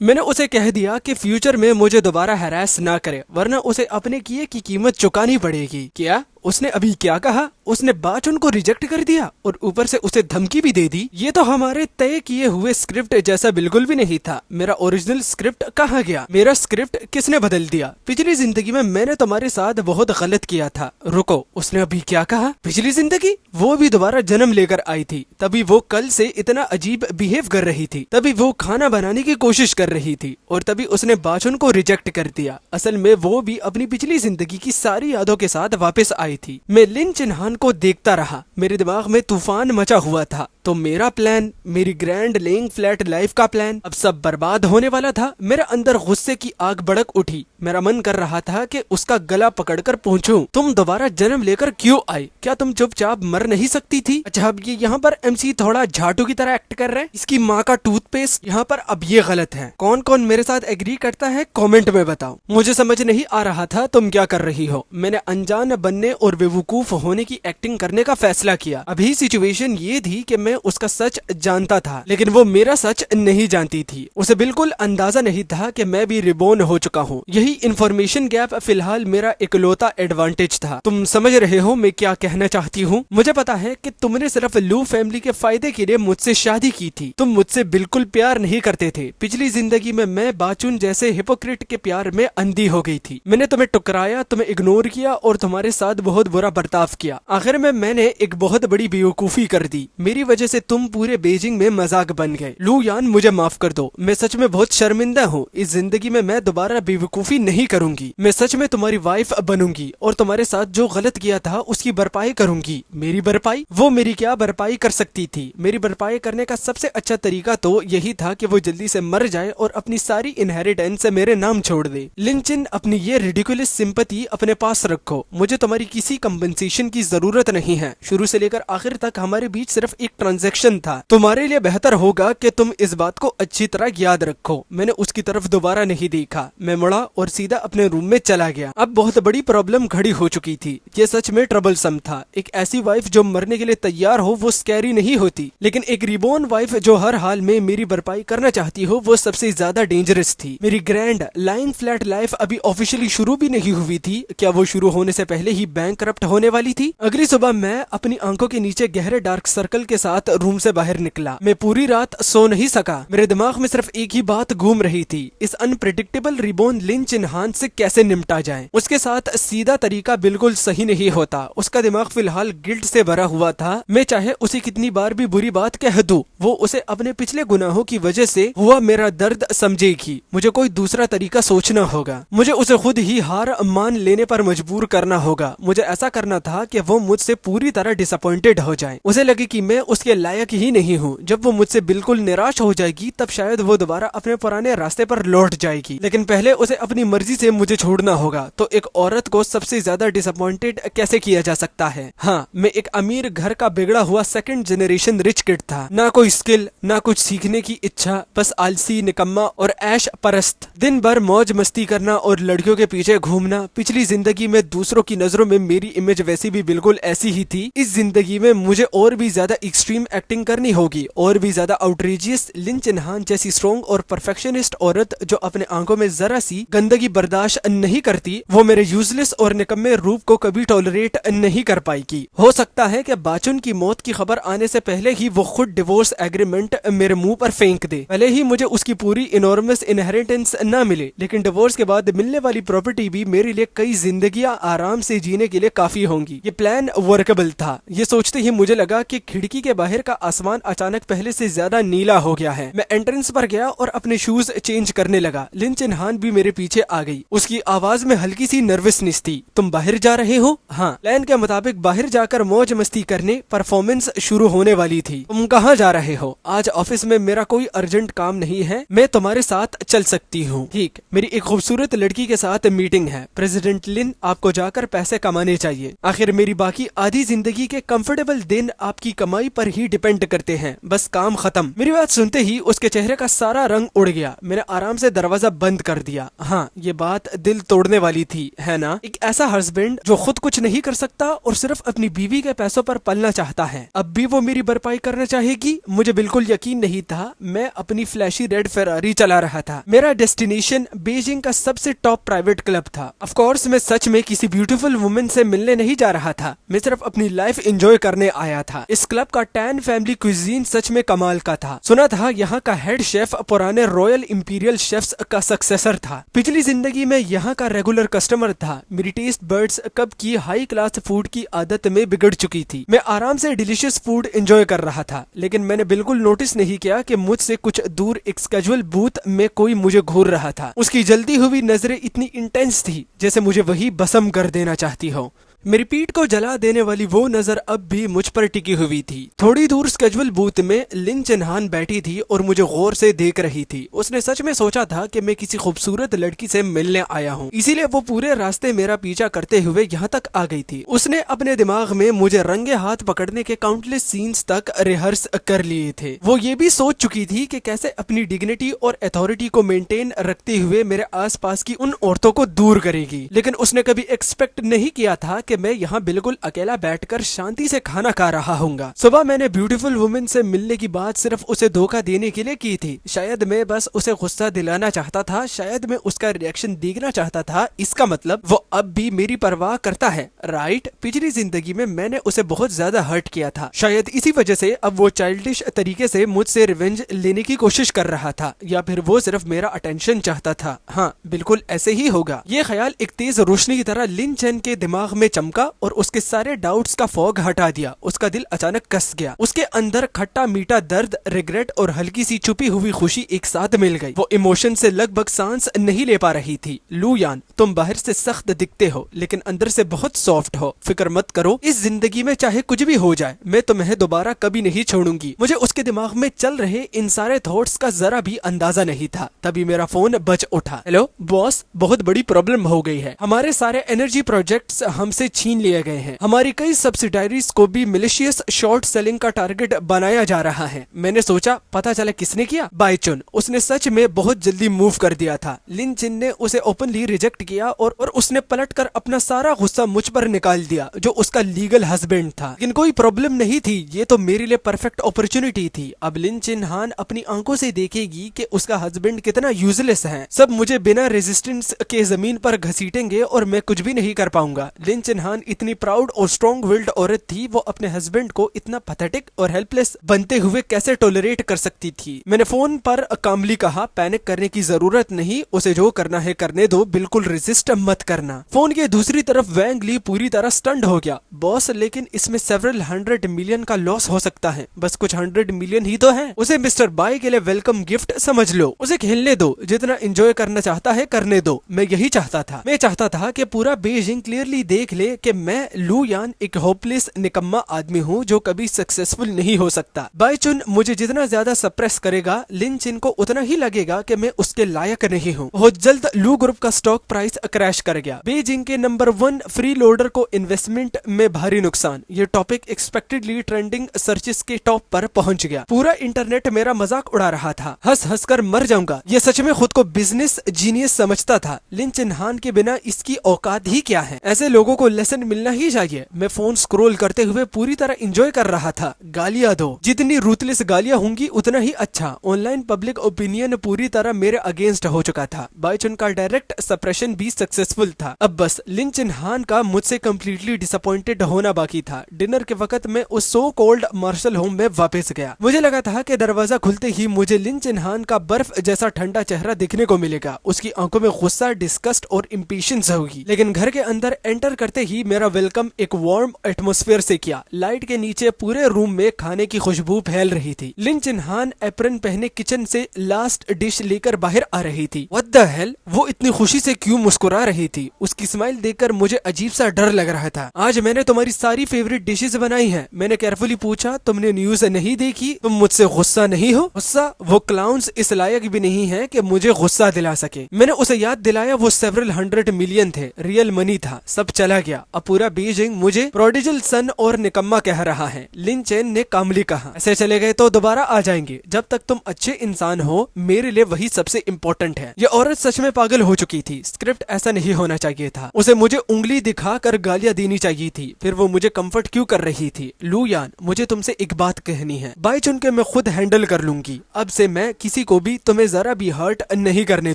मैंने उसे कह दिया कि फ्यूचर में मुझे दोबारा हैरास ना करे, वरना उसे अपने किए की कीमत चुकानी पड़ेगी। क्या उसने अभी क्या कहा? उसने बाचुन को रिजेक्ट कर दिया और ऊपर से उसे धमकी भी दे दी। ये तो हमारे तय किए हुए स्क्रिप्ट जैसा बिल्कुल भी नहीं था। मेरा ओरिजिनल स्क्रिप्ट कहाँ गया? मेरा स्क्रिप्ट किसने बदल दिया? पिछली जिंदगी में मैंने तुम्हारे साथ बहुत गलत किया था। रुको, उसने अभी क्या कहा? पिछली जिंदगी? वो भी दोबारा जन्म लेकर आई थी। तभी वो कल से इतना अजीब बिहेव कर रही थी। तभी वो खाना बनाने की कोशिश कर रही थी और तभी उसने बाचुन को रिजेक्ट कर दिया। असल में वो भी अपनी पिछली जिंदगी की सारी यादों के साथ वापस आई थी। मैं लिन चिन्हान को देखता रहा। मेरे दिमाग में तूफान मचा हुआ था। तो मेरा प्लान, मेरी ग्रैंड लेइंग फ्लैट लाइफ का प्लान अब सब बर्बाद होने वाला था। मेरे अंदर गुस्से की आग भड़क उठी। मेरा मन कर रहा था कि उसका गला पकड़कर पूछूं, तुम दोबारा जन्म लेकर क्यों आई? क्या तुम चुपचाप मर नहीं सकती थी? अच्छा, अब ये यहाँ पर एमसी थोड़ा झाटू की तरह एक्ट कर रहे हैं। इसकी माँ का टूथपेस्ट यहाँ पर अब ये गलत है। कौन कौन मेरे साथ एग्री करता है कमेंट में बताओ। मुझे समझ नहीं आ रहा था तुम क्या कर रही हो। मैंने अनजान बनने और बेवकूफ होने की एक्टिंग करने का फैसला किया। अभी सिचुएशन ये थी कि मैं उसका सच जानता था, लेकिन वो मेरा सच नहीं जानती थी। उसे बिल्कुल अंदाजा नहीं था कि मैं भी रिबोर्न हो चुका हूँ। यही इंफॉर्मेशन गैप फिलहाल मेरा इकलौता एडवांटेज था। तुम समझ रहे हो मैं क्या कहना चाहती हूँ? मुझे पता है कि तुमने सिर्फ लू फैमिली के फायदे के लिए मुझसे शादी की थी। तुम मुझसे बिल्कुल प्यार नहीं करते थे। पिछली जिंदगी में मैं बाचुन जैसे हिपोक्रेट के प्यार में अंधी हो गई थी। मैंने तुम्हें टुकराया, तुम्हें इग्नोर किया और तुम्हारे साथ बहुत बुरा बर्ताव किया। आखिर में मैंने एक बहुत बड़ी बेवकूफी कर दी। मेरी वजह से तुम पूरे बीजिंग में मजाक बन गए। लू यान, मुझे माफ कर दो। मैं सच में बहुत शर्मिंदा हूँ। इस जिंदगी में मैं दोबारा बेवकूफी नहीं करूंगी। मैं सच में तुम्हारी वाइफ बनूंगी और तुम्हारे साथ जो गलत किया था उसकी भरपाई करूंगी। मेरी भरपाई? वो मेरी क्या भरपाई कर सकती थी? मेरी भरपाई करने का सबसे अच्छा तरीका तो यही था कि वो जल्दी से मर जाए और अपनी सारी इनहेरिटेंस से मेरे नाम छोड़ दे। लिंचिन, अपनी ये रिडिकुलस सिंपैथी अपने पास रखो। मुझे तुम्हारी किसी कंपनसेशन की जरूरत नहीं है। शुरू से लेकर आखिर तक हमारे बीच सिर्फ एक ट्रांजैक्शन था। तुम्हारे लिए बेहतर होगा कि तुम इस बात को अच्छी तरह याद रखो। मैंने उसकी तरफ दोबारा नहीं देखा। मैं मुड़ा और सीधा अपने रूम में चला गया। अब बहुत बड़ी प्रॉब्लम खड़ी हो चुकी थी। ये सच में ट्रबलसम था। एक ऐसी वाइफ जो मरने के लिए तैयार हो वो स्कैरी नहीं होती, लेकिन एक रिबोर्न वाइफ जो हर हाल में मेरी भरपाई करना चाहती हो वो सबसे ज्यादा डेंजरस थी। मेरी ग्रैंड लाइंग फ्लैट लाइफ अभी ऑफिशियली शुरू भी नहीं हुई थी। क्या वो शुरू होने से पहले ही बैंकरप्ट होने वाली थी? अगली सुबह मैं अपनी आंखों के नीचे गहरे डार्क सर्कल के साथ रूम से बाहर निकला। मैं पूरी रात सो नहीं सका। मेरे दिमाग में सिर्फ एक ही बात घूम रही थी। इस अनप्रेडिक्टेबल रिबोर्न लिन चिन्हान से कैसे निपटा जाए। उसके साथ सीधा तरीका बिल्कुल सही नहीं होता। उसका दिमाग फिलहाल गिल्ट से भरा हुआ था। मैं चाहे उसे कितनी बार भी बुरी बात कह दूं, वो उसे अपने पिछले गुनाहों की वजह से हुआ मेरा दर्द समझेगी। मुझे कोई दूसरा तरीका सोचना होगा। मुझे उसे खुद ही हार मान लेने पर मजबूर करना होगा। मुझे ऐसा करना था कि वो मुझसे पूरी तरह डिसअपॉइंटेड हो जाए, उसे लगे कि मैं उसके लायक ही नहीं हूँ। जब वो मुझसे बिल्कुल निराश हो जाएगी तब शायद वो दोबारा अपने पुराने रास्ते पर लौट जाएगी। लेकिन पहले उसे अपनी मर्जी से मुझे छोड़ना होगा। तो एक औरत को सबसे ज्यादा डिसअपॉइंटेड कैसे किया जा सकता है? हाँ, मैं एक अमीर घर का बिगड़ा हुआ सेकंड जनरेशन रिच किड था। ना कोई स्किल, ना कुछ सीखने की इच्छा, बस आलसी, निकम्मा और ऐश परस्त। दिन भर मौज मस्ती करना और लड़कियों के पीछे घूमना। पिछली जिंदगी में दूसरों की नजरों में मेरी इमेज वैसी भी बिल्कुल ऐसी ही थी। इस जिंदगी में मुझे और भी ज्यादा एक्सट्रीम एक्टिंग करनी होगी, और भी ज्यादा आउटरीजियस। लिन चिन्हान जैसी स्ट्रॉन्ग और परफेक्शनिस्ट औरत जो अपने आंखों में जरा सी गंदगी बर्दाश्त नहीं करती, वो मेरे यूजलेस और निकम्मे रूप को कभी टॉलरेट नहीं कर पाएगी। हो सकता है कि बाचुन की मौत की खबर आने से पहले ही वो खुद डिवोर्स एग्रीमेंट मेरे मुंह पर फेंक दे। भले ही मुझे उसकी पूरी इनॉर्मस इनहेरिटेंस न मिले, लेकिन डिवोर्स के बाद मिलने वाली प्रॉपर्टी भी मेरे लिए कई जिंदगियां आराम से जीने के लिए काफी होंगी। ये प्लान वर्केबल था। ये सोचते ही मुझे लगा कि खिड़की के बाहर का आसमान अचानक पहले से ज्यादा नीला हो गया है। मैं एंट्रेंस पर गया और अपने शूज चेंज करने लगा। लिन चिन्हान भी मेरे पीछे आ गई। उसकी आवाज में हल्की सी नर्वसनेस थी। तुम बाहर जा रहे हो? हाँ। प्लान के मुताबिक बाहर जाकर मौज मस्ती करने। परफॉर्मेंस शुरू होने वाली थी। तुम कहाँ जा रहे हो? आज ऑफिस में मेरा कोई अर्जेंट काम नहीं है, मैं तुम्हारे साथ चल सकती हूँ। ठीक, मेरी एक खूबसूरत लड़की के साथ मीटिंग है। प्रेसिडेंट लिन, आपको जाकर पैसे कमाने चाहिए। आखिर मेरी बाकी आधी जिंदगी के कंफर्टेबल दिन आपकी कमाई पर ही डिपेंड करते हैं। बस काम खत्म। मेरी बात सुनते ही उसके चेहरे का सारा रंग उड़ गया। मैंने आराम से दरवाजा बंद कर दिया। हाँ, ये बात दिल तोड़ने वाली थी, है ना? एक ऐसा हस्बैंड जो खुद कुछ नहीं कर सकता और सिर्फ अपनी बीवी के पैसों पर पलना चाहता है। अब भी वो मेरी भरपाई करना चाहेगी? मुझे बिल्कुल यकीन नहीं था। मैं अपनी फ्लैशी रेड फेरारी चला रहा था। मेरा डेस्टिनेशन बीजिंग का सबसे टॉप प्राइवेट क्लब था। ऑफ कोर्स मैं सच में किसी ब्यूटीफुल वुमेन से मिलने नहीं जा रहा था। मैं सिर्फ अपनी लाइफ एंजॉय करने आया था। इस क्लब का टैन फैमिली क्विजीन सच में कमाल का था। सुना था यहाँ का हेड शेफ पुराने रॉयल इंपीरियल शेफ्स का सक्सेसर था। पिछली जिंदगी में यहाँ का रेगुलर कस्टमर था। मेरी टेस्ट बर्ड्स कब की हाई क्लास फूड की आदत में बिगड़ चुकी थी। मैं आराम से डिलीशियस फूड एंजॉय कर रहा था, लेकिन मैंने बिल्कुल नोटिस नहीं किया कि मुझसे कुछ दूर एक कैजुअल बूथ में कोई मुझे घूर रहा था। उसकी जलती हुई नजरें इतनी इंटेंस थी जैसे मुझे वही भस्म कर देना चाहती हो। मेरी पीठ को जला देने वाली वो नजर अब भी मुझ पर टिकी हुई थी। थोड़ी दूर स्केजुअल बूथ में लिन चिन्हान बैठी थी और मुझे गौर से देख रही थी। उसने सच में सोचा था कि मैं किसी खूबसूरत लड़की से मिलने आया हूँ, इसीलिए वो पूरे रास्ते मेरा पीछा करते हुए यहाँ तक आ गई थी। उसने अपने दिमाग में मुझे रंगे हाथ पकड़ने के काउंटलेस सीन्स तक रिहर्स कर लिए थे। वो ये भी सोच चुकी थी कि कैसे अपनी डिग्निटी और अथॉरिटी को मेंटेन रखते हुए मेरे आसपास की उन औरतों को दूर करेगी। लेकिन उसने कभी एक्सपेक्ट नहीं किया था कि मैं यहाँ बिल्कुल अकेला बैठकर शांति से खाना खा रहा हूँगा। सुबह मैंने ब्यूटीफुल वुमेन से मिलने की बात सिर्फ उसे धोखा देने के लिए की थी। शायद मैं बस उसे गुस्सा दिलाना चाहता था, शायद मैं उसका रिएक्शन देखना चाहता था। इसका मतलब वो अब भी मेरी परवाह करता है, राइट? पिछली जिंदगी में मैंने उसे बहुत ज्यादा हर्ट किया था। शायद इसी वजह से अब वो चाइल्डिश तरीके से मुझसे रिवेंज लेने की कोशिश कर रहा था, या फिर वो सिर्फ मेरा अटेंशन चाहता था। हाँ, बिल्कुल ऐसे ही होगा। ये ख्याल एक तेज रोशनी की तरह लिन चेन के दिमाग में चमका और उसके सारे डाउट्स का फॉग हटा दिया। उसका दिल अचानक कस गया। उसके अंदर खट्टा मीठा दर्द, रिग्रेट और हल्की सी छुपी हुई खुशी एक साथ मिल गई। वो इमोशन से लगभग सांस नहीं ले पा रही थी। लू यान, तुम बाहर से सख्त दिखते हो लेकिन अंदर से बहुत सॉफ्ट हो। फिक्र मत करो, इस जिंदगी में चाहे कुछ भी हो जाए मैं तुम्हें दोबारा कभी नहीं छोड़ूंगी। मुझे उसके दिमाग में चल रहे इन सारे थॉट्स का जरा भी अंदाजा नहीं था। तभी मेरा फोन बज उठा। हेलो बॉस, बहुत बड़ी प्रॉब्लम हो गई है। हमारे सारे एनर्जी प्रोजेक्ट्स हमसे छीन लिए गए हैं। हमारी कई सब्सिडायरीज को भी मिलिशियस शॉर्ट सेलिंग का टारगेट बनाया जा रहा है। मैंने सोचा पता चला किसने किया। बाइचुन, उसने सच में बहुत जल्दी मूव कर दिया था। लिन चिन ने उसे ओपनली रिजेक्ट किया और उसने पलटकर अपना सारा गुस्सा मुझ पर निकाल दिया, जो उसका लीगल हस्बैंड था। लेकिन कोई प्रॉब्लम नहीं थी, ये तो मेरे लिए परफेक्ट अपॉर्चुनिटी थी। अब लिन चिन्हान अपनी आंखों से देखेगी कि उसका हस्बैंड कितना यूजलेस है। सब मुझे बिना रेजिस्टेंस के जमीन पर घसीटेंगे और मैं कुछ भी नहीं कर पाऊंगा। लिन चिन्हान इतनी प्राउड और स्ट्रॉन्ग विल्ड औरत थी, वो अपने हस्बैंड को इतना पैथेटिक और हेल्पलेस बनते हुए कैसे टॉलरेट कर सकती थी। मैंने फोन पर कामली कहा, पैनिक करने की जरूरत नहीं, उसे जो करना है करने दो, बिल्कुल रेजिस्ट मत करना। फोन के दूसरी तरफ वैंग ली पूरी तरह स्टंड हो गया। बॉस, लेकिन इसमें सेवरल 100 मिलियन का लॉस हो सकता है। बस कुछ 100 मिलियन ही तो है। उसे मिस्टर बाई के लिए वेलकम गिफ्ट समझ लो। उसे खेलने दो, जितना एंजॉय करना चाहता है करने दो। मैं यही चाहता था। मैं चाहता था कि पूरा बीजिंग क्लियरली देख ले कि मैं लू यान एक होपलेस निकम्मा आदमी हूँ जो कभी सक्सेसफुल नहीं हो सकता। बाई चुन मुझे जितना ज्यादा सप्रेस करेगा, लिन चिन को उतना ही लगेगा कि मैं उसके लायक नहीं हूँ। बहुत जल्द लू ग्रुप का स्टॉक प्राइस क्रैश कर गया। बीजिंग के नंबर 1 फ्री लोडर को इन्वेस्टमेंट में भारी नुकसान। ये टॉपिक एक्सपेक्टेडली ट्रेंडिंग सर्चेस के टॉप पर पहुंच गया। पूरा इंटरनेट मेरा मजाक उड़ा रहा था। हंस हंस कर मर जाऊंगा। ये सच में खुद को बिजनेस जीनियस समझता था। लिन चिन्हान के बिना इसकी औकात ही क्या है। ऐसे लोगों को लेसन मिलना ही चाहिए। मैं फोन स्क्रॉल करते हुए पूरी तरह एंजॉय कर रहा था। गालियां दो, जितनी रूथलेस गालियां होंगी उतना ही अच्छा। ऑनलाइन पब्लिक ओपिनियन पूरी तरह मेरे अगेंस्ट हो चुका था। बाईचुन का डायरेक्ट सप्रेशन भी सक्सेसफुल था। अब बस लिन चिन्हान का मुझसे कंप्लीटली डिसअपॉइंटेड होना बाकी था। डिनर के वक्त मैं उस सो कॉल्ड मार्शल होम में वापस गया। मुझे लगा था कि दरवाजा खुलते ही मुझे लिन चिन्हान का बर्फ जैसा ठंडा चेहरा दिखने को मिलेगा। उसकी आंखों में गुस्सा, डिस्गस्ट और इम्पेशंस होगी। लेकिन घर के अंदर एंटर करते ही मेरा वेलकम एक वार्म एटमॉस्फेयर से किया। लाइट के नीचे पूरे रूम में खाने की खुशबू फैल रही थी। लिन चिन्हान एप्रन पहने किचन से लास्ट डिश लेकर बाहर आ रही थी। व्हाट द हेल, वो इतनी खुशी से क्यों मुस्कुरा रही थी? उसकी स्माइल देखकर मुझे अजीब सा डर लग रहा था। आज मैंने तुम्हारी सारी फेवरेट डिशेस बनाई हैं। मैंने केयरफुली पूछा, तुमने न्यूज नहीं देखी? तुम मुझसे गुस्सा नहीं हो? गुस्सा? वो क्लाउन्स इस लायक भी नहीं है कि मुझे गुस्सा दिला सके। मैंने उसे याद दिलाया वो सेवरल 100 मिलियन थे, रियल मनी था, सब चला गया। अब पूरा बीजिंग मुझे प्रोडिजल सन और निकम्मा कह रहा है। लिन चेन ने कामली कहा, ऐसे चले गए तो दोबारा आ जाएंगे। जब तक तुम अच्छे इंसान हो, मेरे लिए वही सबसे इम्पोर्टेंट है। ये औरत सच में पागल हो चुकी थी। स्क्रिप्ट ऐसा नहीं होना चाहिए था। उसे मुझे उंगली दिखाकर गालियां देनी चाहिए थी। फिर वो मुझे कंफर्ट क्यों कर रही थी? लू यान, मुझे तुमसे एक बात कहनी है। बाई चुन के मैं खुद हैंडल कर लूंगी। अब से मैं किसी को भी तुम्हें जरा भी हर्ट नहीं करने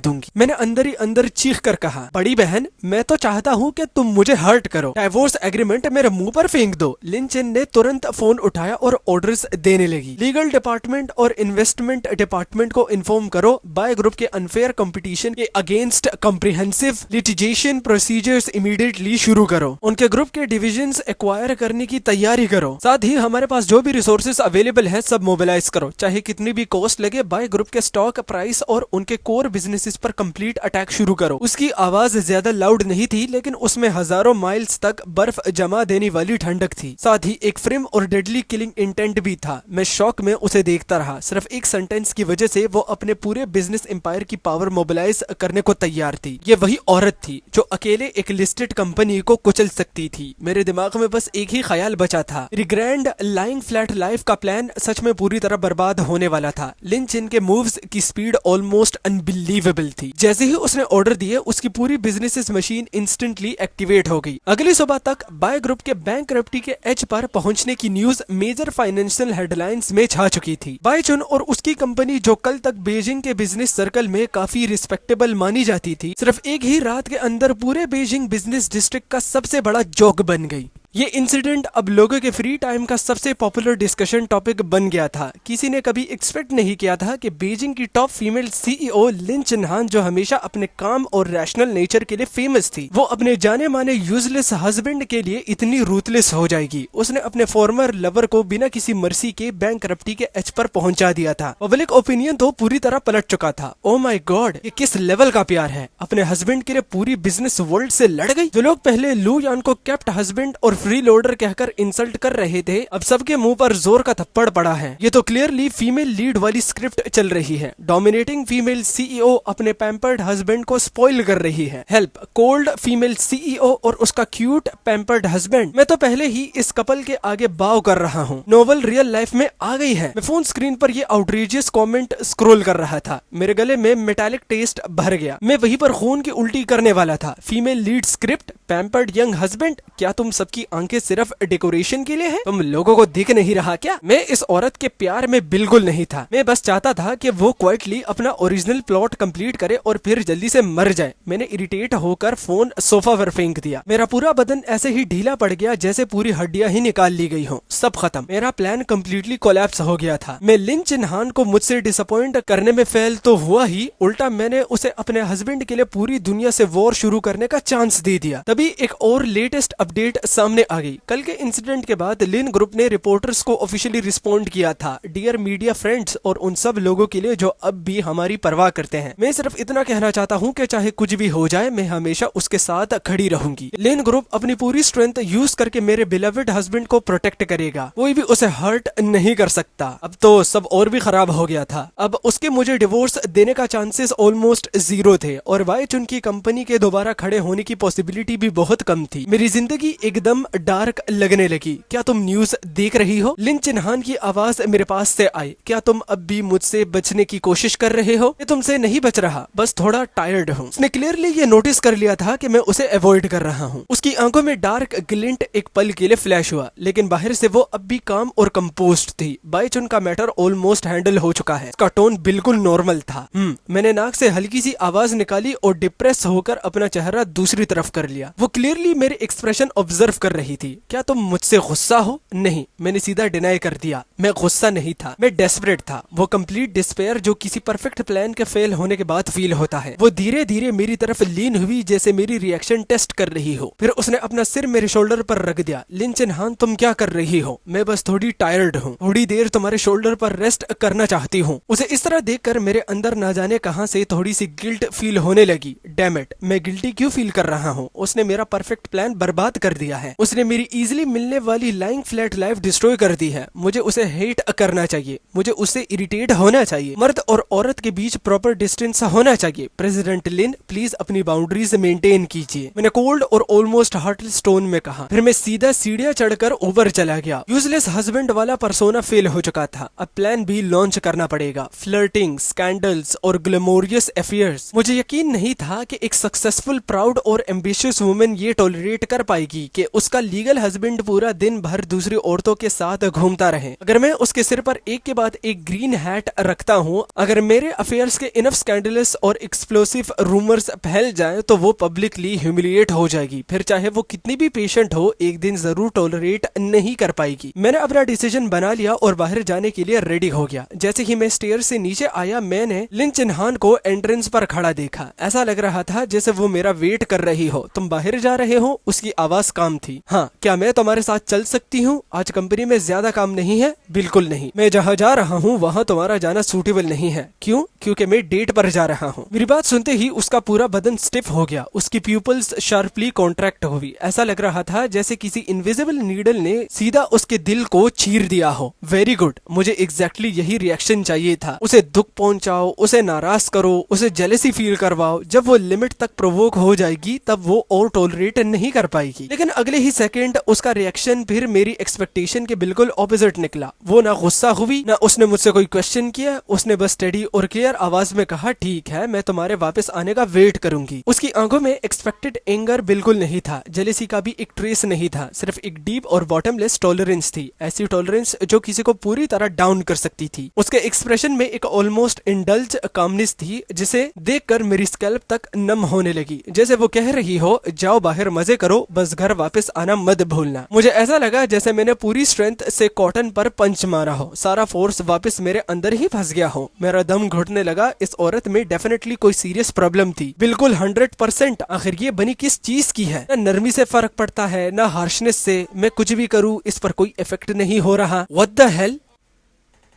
दूंगी। मैंने अंदर ही अंदर चीख कर कहा, बड़ी बहन, मैं तो चाहता हूँ कि तुम मुझे हर्ट करो। डाइवोर्स एग्रीमेंट मेरे मुंह पर फेंक दो। लिन चिन ने तुरंत फोन उठाया और ऑर्डर्स देने लगी। लीगल डिपार्टमेंट और इन्वेस्टमेंट डिपार्टमेंट को इन्फॉर्म करो। बाय ग्रुप के अनफेयर कंपटीशन के against comprehensive litigation procedures immediately शुरू करो। उनके ग्रुप के डिविजन्स एक्वायर करने की तैयारी करो। साथ ही हमारे पास जो भी रिसोर्सेज अवेलेबल है सब मोबिलाइज करो, चाहे कितनी भी कॉस्ट लगे। बाय ग्रुप के स्टॉक प्राइस और उनके कोर बिजनेसेस पर कंप्लीट अटैक शुरू करो। उसकी आवाज ज्यादा लाउड नहीं थी, लेकिन उसमें हजारों माइल्स तक बर्फ जमा देने वाली ठंडक थी। साथ ही एक फ्रेम और डेडली किलिंग इंटेंट भी था। मैं शौक में उसे देखता रहा। सिर्फ एक सेंटेंस की वजह से वो अपने पूरे बिजनेस एम्पायर की पावर मोबिलाइज करने को तैयार थी। ये वही औरत थी जो अकेले एक लिस्टेड कंपनी को कुचल सकती थी। मेरे दिमाग में बस एक ही ख्याल बचा था, ग्रैंड लाइंग फ्लैट लाइफ का प्लान सच में पूरी तरह बर्बाद होने वाला था। लिन चिन के मूव्स की स्पीड ऑलमोस्ट अनबिलीवेबल थी। जैसे ही उसने ऑर्डर दिए, उसकी पूरी बिजनेस मशीन इंस्टेंटली एक्टिवेट हो गई। अगली सुबह तक बाय ग्रुप के बैंकरप्टी के एज पर पहुंचने की न्यूज मेजर फाइनेंशियल हेडलाइंस में छा चुकी थी। बाय चुन और उसकी कंपनी, जो कल तक बीजिंग के बिजनेस सर्कल में काफी रिस्पेक्टेबल मानी जाती थी, सिर्फ एक ही रात के अंदर पूरे बीजिंग बिजनेस डिस्ट्रिक्ट का सबसे बड़ा जोक बन गई। ये इंसिडेंट अब लोगों के फ्री टाइम का सबसे पॉपुलर डिस्कशन टॉपिक बन गया था। किसी ने कभी एक्सपेक्ट नहीं किया था कि बीजिंग की टॉप फीमेल सीईओ लिन चिन्हान, जो हमेशा अपने काम और रैशनल नेचर के लिए फेमस थी, वो अपने जाने माने यूजलेस हस्बैंड के लिए इतनी रूथलेस हो जाएगी। उसने अपने फॉर्मर लवर को बिना किसी मर्सी के बैंकरप्टी के एज पर पहुंचा दिया था। पब्लिक ओपिनियन तो पूरी तरह पलट चुका था। ओ माय गॉड, ये किस लेवल का प्यार है। अपने हस्बैंड के लिए पूरी बिजनेस वर्ल्ड से लड़ गई। जो लोग पहले लू यान को केप्ट हस्बैंड और फ्री लोडर कहकर इंसल्ट कर रहे थे, अब सबके मुंह पर जोर का थप्पड़ पड़ा है। ये तो क्लियरली फीमेल लीड वाली स्क्रिप्ट चल रही है। डोमिनेटिंग फीमेल सीईओ अपने पैम्पर्ड हस्बैंड को स्पॉइल कर रही है। हेल्प, कोल्ड फीमेल सीईओ और उसका क्यूट पैम्पर्ड हस्बैंड। मैं तो पहले ही इस कपल के आगे बाव कर रहा हूँ। नोवेल रियल लाइफ में आ गई है। मैं फोन स्क्रीन पर ये आउटरीजियस कमेंट स्क्रॉल कर रहा था। मेरे गले में मेटालिक टेस्ट भर गया। मैं वहीं पर खून की उल्टी करने वाला था। Female lead script, pampered young husband, क्या तुम सबकी आंखें सिर्फ डेकोरेशन के लिए है? तुम लोगों को दिख नहीं रहा क्या? मैं इस औरत के प्यार में बिल्कुल नहीं था। मैं बस चाहता था कि वो क्वाइटली अपना ओरिजिनल प्लॉट कंप्लीट करे और फिर जल्दी से मर जाए। मैंने इरिटेट होकर फोन सोफा पर फेंक दिया। मेरा पूरा बदन ऐसे ही ढीला पड़ गया जैसे पूरी हड्डियां ही निकाल ली गई हो। सब खत्म। मेरा प्लान कम्प्लीटली कोलैप्स हो गया था। मैं लिन चिन्हान को मुझसे डिसअपॉइंट करने में फेल तो हुआ ही, उल्टा मैंने उसे अपने हस्बैंड के लिए पूरी दुनिया से वॉर शुरू करने का चांस दे दिया। तभी एक और लेटेस्ट अपडेट सामने आ गई। कल के इंसिडेंट के बाद लिन ग्रुप ने रिपोर्टर्स को ऑफिशियली रिस्पॉन्ड किया था। डियर मीडिया फ्रेंड्स और उन सब लोगों के लिए जो अब भी हमारी परवाह करते हैं, मैं सिर्फ इतना कहना चाहता हूँ कि चाहे कुछ भी हो जाए, मैं हमेशा उसके साथ खड़ी रहूंगी। लिन ग्रुप अपनी पूरी स्ट्रेंथ यूज करके मेरे बिलवेड हस्बैंड को प्रोटेक्ट करेगा। कोई भी उसे हर्ट नहीं कर सकता। अब तो सब और भी खराब हो गया था। अब उसके मुझे डिवोर्स देने का चांसेस ऑलमोस्ट जीरो थे और वाई चुन की कंपनी के दोबारा खड़े होने की पॉसिबिलिटी भी बहुत कम थी। मेरी जिंदगी एकदम डार्क लगने लगी। क्या तुम न्यूज देख रही हो? लिन चिन्हान की आवाज मेरे पास से आई। क्या तुम अब भी मुझसे बचने की कोशिश कर रहे हो? मैं तुमसे नहीं बच रहा, बस थोड़ा टायर्ड हूँ। उसने क्लियरली ये नोटिस कर लिया था कि मैं उसे अवॉइड कर रहा हूँ। उसकी आंखों में डार्क ग्लिंट एक पल के लिए फ्लैश हुआ, लेकिन बाहर से वो अब भी काम और कंपोज्ड थी। बाई चुन का मैटर ऑलमोस्ट हैंडल हो चुका है। उसका टोन बिल्कुल नॉर्मल था। मैंने नाक से हल्की सी आवाज निकाली और डिप्रेस होकर अपना चेहरा दूसरी तरफ कर लिया। वो क्लियरली मेरे एक्सप्रेशन ऑब्जर्व कर रही थी। क्या तुम मुझसे गुस्सा हो? नहीं, मैंने सीधा डिनाई कर दिया। मैं गुस्सा नहीं था, मैं डेस्परेट था। वो कंप्लीट डिस्पेयर जो किसी परफेक्ट प्लान के फेल होने के बाद फील होता है। वो धीरे धीरे मेरी तरफ लीन हुई जैसे मेरी रिएक्शन टेस्ट कर रही हो। फिर उसने अपना सिर मेरे शोल्डर पर रख दिया। लिन चिन्हान, तुम क्या कर रही हो? मैं बस थोड़ी टायर्ड हूँ, थोड़ी देर तुम्हारे शोल्डर पर रेस्ट करना चाहती हूँ। उसे इस तरह देखकर मेरे अंदर ना जाने कहां से थोड़ी सी गिल्ट फील होने लगी। डैम इट, मैं गिल्टी क्यों फील कर रहा हूँ? उसने मेरा परफेक्ट प्लान बर्बाद कर दिया है। उसने मेरी इजीली मिलने वाली लाइंग फ्लैट लाइफ डिस्ट्रॉय कर दी है। मुझे उसे हेट करना चाहिए, मुझे उससे इरिटेट होना चाहिए। मर्द और औरत के बीच प्रॉपर डिस्टेंस होना चाहिए। प्रेसिडेंट लिन, प्लीज अपनी बाउंड्रीज मेंटेन कीजिए, मैंने कोल्ड और ऑलमोस्ट हार्टलेस टोन में कहा। फिर मैं सीधा सीढ़ियां चढ़कर ऊपर चला गया। यूजलेस हस्बैंड वाला पर्सोना फेल हो चुका था। अब प्लान भी लॉन्च करना पड़ेगा। फ्लर्टिंग, स्कैंडल्स और ग्लैमोरियस अफेयर्स। मुझे यकीन नहीं था कि एक सक्सेसफुल, प्राउड और एम्बिशियस वुमेन ये टॉलरेट कर पाएगी कि उसका लीगल हस्बैंड पूरा दिन भर दूसरी औरतों के साथ घूमता रहे। अगर मैं उसके सिर पर एक के बाद एक ग्रीन हैट रखता हूँ, अगर मेरे अफेयर्स के इनफ स्कैंडलस और एक्सप्लोसिव रूमर्स फैल जाए तो वो पब्लिकली ह्यूमिलिएट हो जाएगी। फिर चाहे वो कितनी भी पेशेंट हो, एक दिन जरूर टॉलरेट नहीं कर पाएगी। मैंने अपना डिसीजन बना लिया और बाहर जाने के लिए रेडी हो गया। जैसे ही मैं स्टेयर से नीचे आया, मैंने लिन चिन्हान को एंट्रेंस पर खड़ा देखा। ऐसा लग रहा था जैसे वो मेरा वेट कर रही हो। तुम बाहर जा रहे हो? उसकी आवाज काम थी। हाँ, क्या मैं तुम्हारे साथ चल सकती हूँ? आज कंपनी में ज्यादा काम नहीं है? बिल्कुल नहीं। मैं जहाँ जा रहा हूँ वहाँ तुम्हारा जाना सूटेबल नहीं है। क्यों? क्योंकि मैं डेट पर जा रहा हूँ। मेरी बात सुनते ही उसका पूरा बदन स्टिफ हो गया। उसकी प्यूपल्स शार्पली कॉन्ट्रैक्ट हुई। ऐसा लग रहा था जैसे किसी इनविजिबल नीडल ने सीधा उसके दिल को चीर दिया हो। वेरी गुड, मुझे एग्जैक्टली यही रिएक्शन चाहिए था। उसे दुख पहुंचाओ, उसे नाराज करो, उसे जेलसी फील करवाओ। जब वो लिमिट तक प्रोवोक हो जाएगी तब वो और टॉलरेट नहीं कर पाएगी। लेकिन अगले ही सेकंड उसका रिएक्शन फिर मेरी एक्सपेक्टेशन के बिल्कुल ऑपोजिट निकला। वो ना गुस्सा हुई, ना उसने मुझसे कोई क्वेश्चन किया। उसने बस स्टेडी और क्लियर आवाज में कहा, ठीक है, मैं तुम्हारे वापस आने का वेट करूंगी। उसकी आंखों में एक्सपेक्टेड एंगर बिल्कुल नहीं था, जेलसी का भी एक ट्रेस नहीं था, सिर्फ एक डीप और बॉटमलेस टॉलरेंस थी। ऐसी टॉलरेंस जो किसी को पूरी तरह डाउन कर सकती थी। उसके एक्सप्रेशन में एक ऑलमोस्ट इंडल्ज कामनेस थी जिसे देखकर मेरी स्कैल्प तक नम होने लगी, जैसे वो कह रही हो, जाओ बाहर मजे करो, बस घर वापस आना मत भूलना। मुझे ऐसा लगा जैसे मैंने पूरी स्ट्रेंथ से कॉटन पर पंच मारा हो। सारा फोर्स वापस मेरे अंदर ही फंस गया हो। मेरा दम घुटने लगा। इस औरत में डेफिनेटली कोई सीरियस प्रॉब्लम थी, बिल्कुल 100%। आखिर ये बनी किस चीज की है? ना नरमी से फर्क पड़ता है, ना हार्शनेस से। मैं कुछ भी करूं इस पर कोई इफेक्ट नहीं हो रहा। What the hell?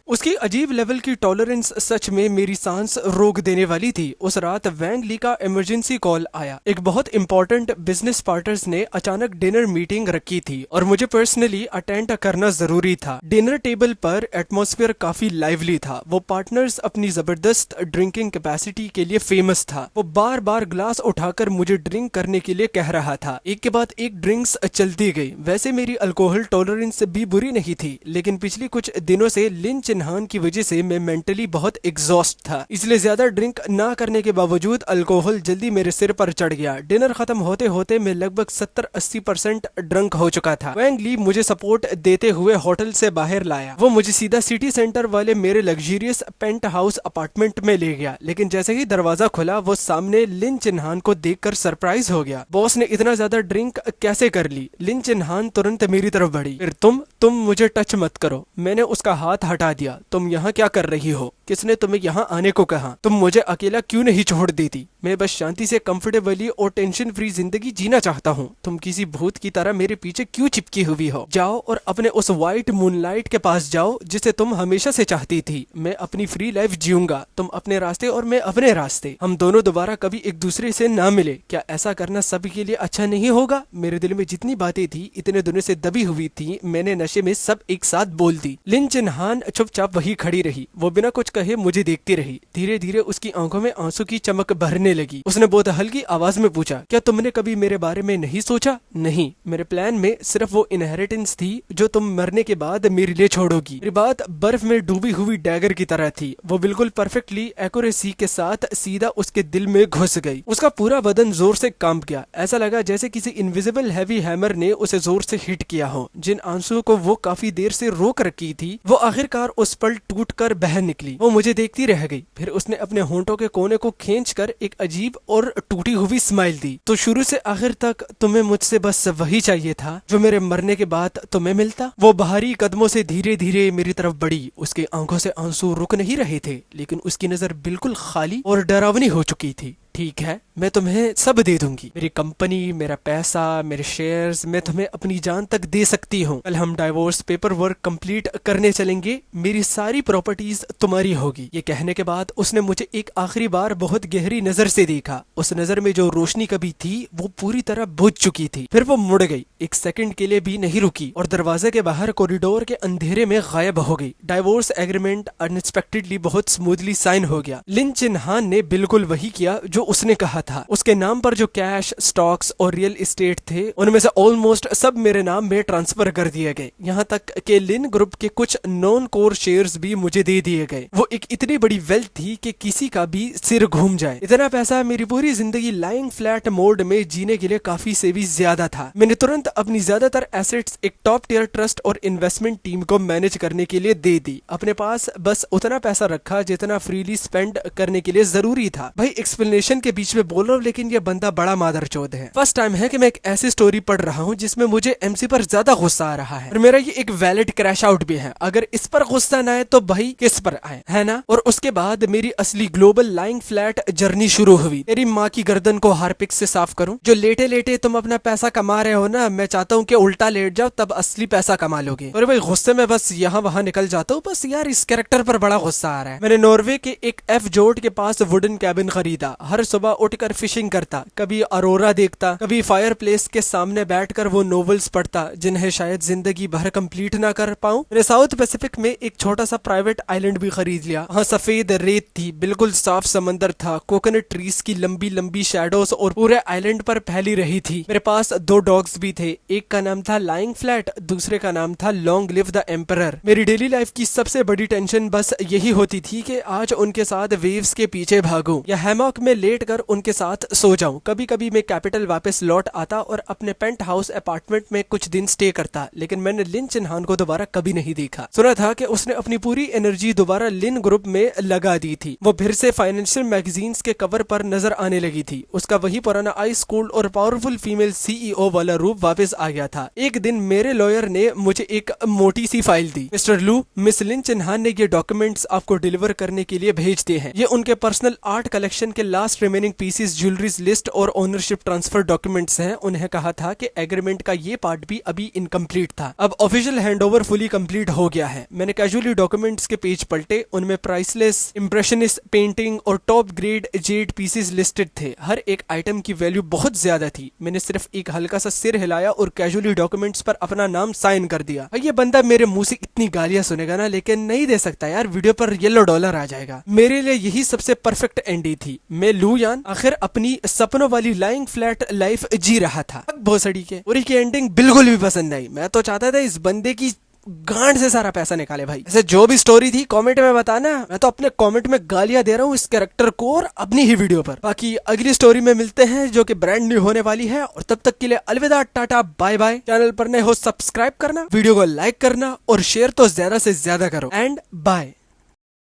उसकी अजीब लेवल की टॉलरेंस सच में मेरी सांस रोक देने वाली थी। उस रात वैंग ली का इमरजेंसी कॉल आया। एक बहुत इंपॉर्टेंट बिजनेस पार्टनर्स ने अचानक डिनर मीटिंग रखी थी और मुझे पर्सनली अटेंड करना जरूरी था। डिनर टेबल पर एटमॉस्फेयर काफी लाइवली था। वो पार्टनर्स अपनी जबरदस्त ड्रिंकिंग कैपेसिटी के लिए फेमस था। वो बार बार ग्लास उठाकर मुझे ड्रिंक करने के लिए कह रहा था। एक के बाद एक ड्रिंक्स चलती गई। वैसे मेरी अल्कोहल टॉलरेंस भी बुरी नहीं थी, लेकिन पिछली कुछ दिनों से लिन चिन्हान की वजह से मैं मेंटली बहुत एग्जॉस्ट था, इसलिए ज्यादा ड्रिंक ना करने के बावजूद अल्कोहल जल्दी मेरे सिर पर चढ़ गया। डिनर खत्म होते होते मैं लगभग 70-80% ड्रंक हो चुका था। वैंग ली मुझे सपोर्ट देते हुए होटल से बाहर लाया। वो मुझे सीधा सिटी सेंटर वाले मेरे लग्जरियस पेंट हाउस अपार्टमेंट में ले गया, लेकिन जैसे ही दरवाजा खुला वो सामने लिन चिन्हान को देखकर सरप्राइज हो गया। बॉस ने इतना ज्यादा ड्रिंक कैसे कर ली? लिन चिन्हान तुरंत मेरी तरफ बढ़ी। फिर तुम मुझे टच मत करो। मैंने उसका हाथ हटा दिया। तुम यहाँ क्या कर रही हो? किसने तुम्हें यहाँ आने को कहा? तुम मुझे अकेला क्यों नहीं छोड़ देती? मैं बस शांति से कंफर्टेबली और टेंशन फ्री जिंदगी जीना चाहता हूँ। तुम किसी भूत की तरह मेरे पीछे क्यों चिपकी हुई हो? जाओ और अपने उस व्हाइट मूनलाइट के पास जाओ जिसे तुम हमेशा से चाहती थी। मैं अपनी फ्री लाइफ जीऊंगा, तुम अपने रास्ते और मैं अपने रास्ते। हम दोनों दोबारा कभी एक दूसरे से ना मिले। क्या ऐसा करना सभी के लिए अच्छा नहीं होगा? मेरे दिल में जितनी बातें थी इतने दिनों से दबी हुई थी, मैंने नशे में सब एक साथ बोल दी। लिन चिन्हान चुपचाप वही खड़ी रही। वो बिना कुछ कहे मुझे देखती रही। धीरे धीरे उसकी आंखों में आंसू की चमक भरने लगी। उसने बहुत हल्की आवाज में पूछा, क्या तुमने कभी मेरे बारे में नहीं सोचा? नहीं, मेरे प्लान में सिर्फ वो इनहेरिटेंस थी जो तुम मरने के बाद मेरे लिए छोड़ोगी। मेरी बात बर्फ में डूबी हुई डैगर की तरह थी। वो बिल्कुल परफेक्टली एक्यूरेसी के साथ सीधा उसके दिल में घुस गई। उसका पूरा बदन जोर से कांप गया। ऐसा लगा जैसे किसी इनविजिबल हैवी हैमर ने उसे जोर से हिट किया हो। जिन आंसुओं को वो काफी देर से रोक रखी थी वो आखिरकार उस पल टूटकर बह निकली। वो मुझे देखती रह गई। फिर उसने अपने होंठों के कोने को खींचकर एक अजीब और टूटी हुई स्माइल दी। तो शुरू से आखिर तक तुम्हें मुझसे बस वही चाहिए था जो मेरे मरने के बाद तुम्हें मिलता? वो भारी कदमों से धीरे धीरे मेरी तरफ बढ़ी। उसकी आंखों से आंसू रुक नहीं रहे थे, लेकिन उसकी नजर बिल्कुल खाली और डरावनी हो चुकी थी। ठीक है, मैं तुम्हें सब दे दूंगी। मेरी कंपनी, मेरा पैसा, मेरे शेयर्स, मैं तुम्हें अपनी जान तक दे सकती हूँ। कल हम डाइवोर्स पेपर वर्क कंप्लीट करने चलेंगे। मेरी सारी प्रॉपर्टीज तुम्हारी होगी। ये कहने के बाद उसने मुझे एक आखिरी बार बहुत गहरी नजर से देखा। उस नजर में जो रोशनी कभी थी वो पूरी तरह बुझ चुकी थी। फिर वो मुड़ गई, एक सेकंड के लिए भी नहीं रुकी और दरवाजे के बाहर कॉरिडोर के अंधेरे में गायब हो गई। डाइवोर्स एग्रीमेंट अनएक्सपेक्टेडली बहुत स्मूथली साइन हो गया। लिन चिन्हान ने बिल्कुल वही किया जो उसने कहा था। उसके नाम पर जो कैश, स्टॉक्स और रियल एस्टेट थे उनमें से ऑलमोस्ट सब मेरे नाम में ट्रांसफर कर दिए गए। यहाँ तक के लिन ग्रुप के कुछ नॉन कोर शेयर्स भी मुझे दे दिए गए। वो एक इतनी बड़ी वेल्थ थी कि किसी का भी सिर घूम जाए। इतना पैसा मेरी पूरी जिंदगी लाइंग फ्लैट मोड में जीने के लिए काफी से भी ज्यादा था। मैंने तुरंत अपनी ज्यादातर एसेट्स एक टॉप टियर ट्रस्ट और इन्वेस्टमेंट टीम को मैनेज करने के लिए दे दी। अपने पास बस उतना पैसा रखा जितना फ्रीली स्पेंड करने के लिए जरूरी था। भाई एक्सप्लेनेशन के बीच में बोल रहा हूँ, लेकिन ये बंदा बड़ा मादरचोद है। फर्स्ट टाइम है कि मैं एक ऐसी स्टोरी पढ़ रहा हूँ जिसमें मुझे एमसी पर ज्यादा गुस्सा आ रहा है और मेरा ये एक वैलिड क्रैश आउट भी है। अगर इस पर गुस्सा ना आए तो भाई किस पर आए, है ना? और उसके बाद मेरी असली ग्लोबल लाइंग फ्लैट जर्नी शुरू हुई। तेरी माँ की गर्दन को हार्पिक से साफ करूं? जो लेटे लेटे तुम अपना पैसा कमा रहे हो ना, मैं चाहता हूँ कि उल्टा लेट जाओ, तब असली पैसा कमा लोगे। और भाई गुस्से में बस यहाँ वहाँ निकल जाता हूँ। बस यार इस कैरेक्टर पर बड़ा गुस्सा आ रहा है। मैंने नॉर्वे के एक एफ जोर्ड के पास वुडन कैबिन खरीदा। हर सुबह उठकर फिशिंग करता, कभी अरोरा देखता, कभी फायर प्लेस के सामने बैठकर वो नॉवेल्स पढ़ता जिन्हें शायद जिंदगी भर कंप्लीट ना कर पाऊं। मैंने साउथ पैसिफिक में एक छोटा सा प्राइवेट आइलैंड भी खरीद लिया। वहाँ सफेद रेत थी, बिल्कुल साफ समंदर था, कोकोनट ट्रीज की लंबी लंबी शैडोज और पूरे आइलैंड पर फैली रही थी। मेरे पास 2 डॉग्स भी थे। एक का नाम था लाइंग फ्लैट, दूसरे का नाम था लॉन्ग लिव द एम्परर। मेरी डेली लाइफ की सबसे बड़ी टेंशन बस यही होती थी कि आज उनके साथ वेव्स के पीछे भागूं या हैमॉक में लेट कर उनके साथ सो जाऊं। कभी कभी मैं कैपिटल वापस लौट आता और अपने पेंट हाउस अपार्टमेंट में कुछ दिन स्टे करता, लेकिन मैंने लिन चिन्हान को दोबारा कभी नहीं देखा। सुना था कि उसने अपनी पूरी एनर्जी दोबारा लिन ग्रुप में लगा दी थी। वो फिर से फाइनेंशियल मैगजीन्स के कवर पर नजर आने लगी थी। उसका वही पुराना आई स्कूल और पावरफुल फीमेल सीईओ वाला रूप वापस आ गया था। एक दिन मेरे लॉयर ने मुझे एक मोटी सी फाइल दी। मिस्टर लू, मिस लिन चिन्हान ने ये डॉक्यूमेंट्स आपको डिलीवर करने के लिए भेज दिए हैं। ये उनके पर्सनल आर्ट कलेक्शन के last remaining pieces, jewelleries list और ओनरशिप ट्रांसफर डॉक्यूमेंट्स हैं। उन्हें कहा था कि एग्रीमेंट का ये पार्ट भी अभी इनकम्प्लीट था। अब ऑफिशियल हैंडओवर फुली कंप्लीट हो गया है। मैंने कैजुअली डॉक्यूमेंट्स के पेज पलटे। उनमें प्राइसलेस इंप्रेशनिस्ट पेंटिंग और top grade Z pieces listed थे। हर एक आइटम की वैल्यू बहुत ज्यादा थी। मैंने सिर्फ एक हल्का सा सिर हिलाया और कैजुअली डॉक्यूमेंट्स पर अपना नाम साइन कर दिया। ये बंदा मेरे मुंह से इतनी गालियां सुनेगा ना, लेकिन नहीं दे सकता यार, वीडियो पर $1 आ जाएगा। मेरे लिए यही सबसे परफेक्ट एंडी थी। मैं लू यान आखिर अपनी सपनों वाली लाइंग फ्लैट लाइफ जी रहा था। भोसड़ी के पूरी की एंडिंग बिल्कुल भी पसंद नहीं। मैं तो चाहता था इस बंदे की गांड से सारा पैसा निकाले भाई। ऐसे जो भी स्टोरी थी कमेंट में बताना, मैं तो अपने कमेंट में गालियां दे रहा हूँ इस कैरेक्टर को और अपनी ही वीडियो पर। बाकी अगली स्टोरी में मिलते हैं जो कि ब्रांड न्यू होने वाली है, और तब तक के लिए अलविदा, टाटा बाय बाय। चैनल पर नए हो सब्सक्राइब करना, वीडियो को लाइक करना और शेयर तो ज्यादा से ज्यादा करो, एंड बाय।